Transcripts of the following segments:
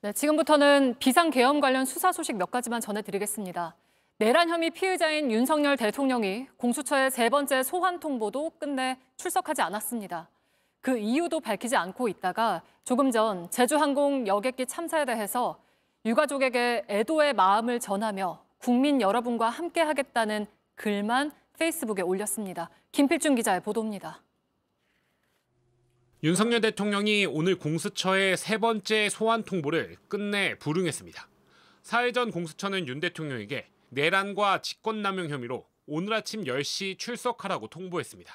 네, 지금부터는 비상계엄 관련 수사 소식 몇 가지만 전해드리겠습니다. 내란 혐의 피의자인 윤석열 대통령이 공수처의 세 번째 소환 통보도 끝내 출석하지 않았습니다. 그 이유도 밝히지 않고 있다가 조금 전 제주항공 여객기 참사에 대해서 유가족에게 애도의 마음을 전하며 국민 여러분과 함께하겠다는 글만 페이스북에 올렸습니다. 김필중 기자의 보도입니다. 윤석열 대통령이 오늘 공수처의 세 번째 소환 통보를 끝내 불응했습니다. 사흘 전 공수처는 윤 대통령에게 내란과 직권남용 혐의로 오늘 아침 10시 출석하라고 통보했습니다.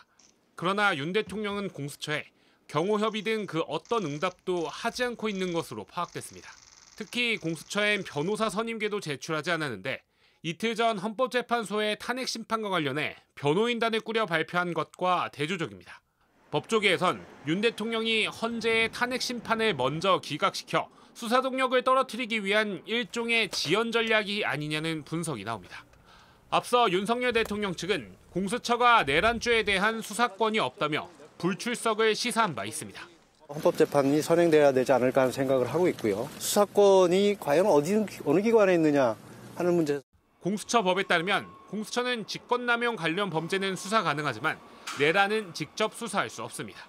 그러나 윤 대통령은 공수처에 경호협의 등 그 어떤 응답도 하지 않고 있는 것으로 파악됐습니다. 특히 공수처엔 변호사 선임계도 제출하지 않았는데 이틀 전 헌법재판소의 탄핵 심판과 관련해 변호인단을 꾸려 발표한 것과 대조적입니다. 법조계에선 윤 대통령이 헌재의 탄핵 심판을 먼저 기각시켜 수사 동력을 떨어뜨리기 위한 일종의 지연 전략이 아니냐는 분석이 나옵니다. 앞서 윤석열 대통령 측은 공수처가 내란죄에 대한 수사권이 없다며 불출석을 시사한 바 있습니다. 헌법재판이 선행돼야 되지 않을까 하는 생각을 하고 있고요. 수사권이 과연 어느 기관에 있느냐 하는 문제. 공수처 법에 따르면 공수처는 직권남용 관련 범죄는 수사 가능하지만 내란은 직접 수사할 수 없습니다.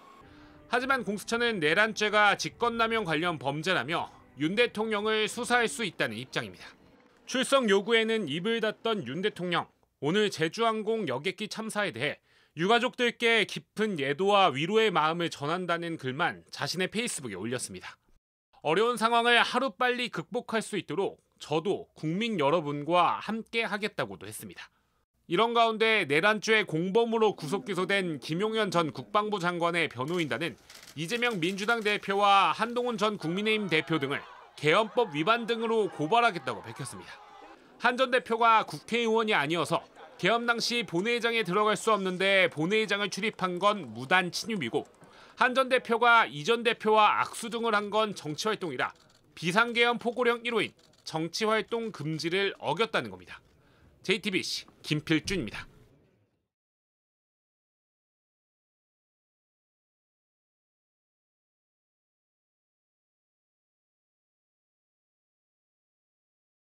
하지만 공수처는 내란죄가 직권남용 관련 범죄라며 윤 대통령을 수사할 수 있다는 입장입니다. 출석 요구에는 입을 닫던 윤 대통령, 오늘 제주항공 여객기 참사에 대해 유가족들께 깊은 애도와 위로의 마음을 전한다는 글만 자신의 페이스북에 올렸습니다. 어려운 상황을 하루빨리 극복할 수 있도록 저도 국민 여러분과 함께 하겠다고도 했습니다. 이런 가운데 내란죄 공범으로 구속 기소된 김용현 전 국방부 장관의 변호인단은 이재명 민주당 대표와 한동훈 전 국민의힘 대표 등을 계엄법 위반 등으로 고발하겠다고 밝혔습니다. 한 전 대표가 국회의원이 아니어서 계엄 당시 본회의장에 들어갈 수 없는데 본회의장을 출입한 건 무단 침입이고 한 전 대표가 이 전 대표와 악수 등을 한 건 정치활동이라 비상계엄 포고령 1호인 정치활동 금지를 어겼다는 겁니다. JTBC 김필준입니다.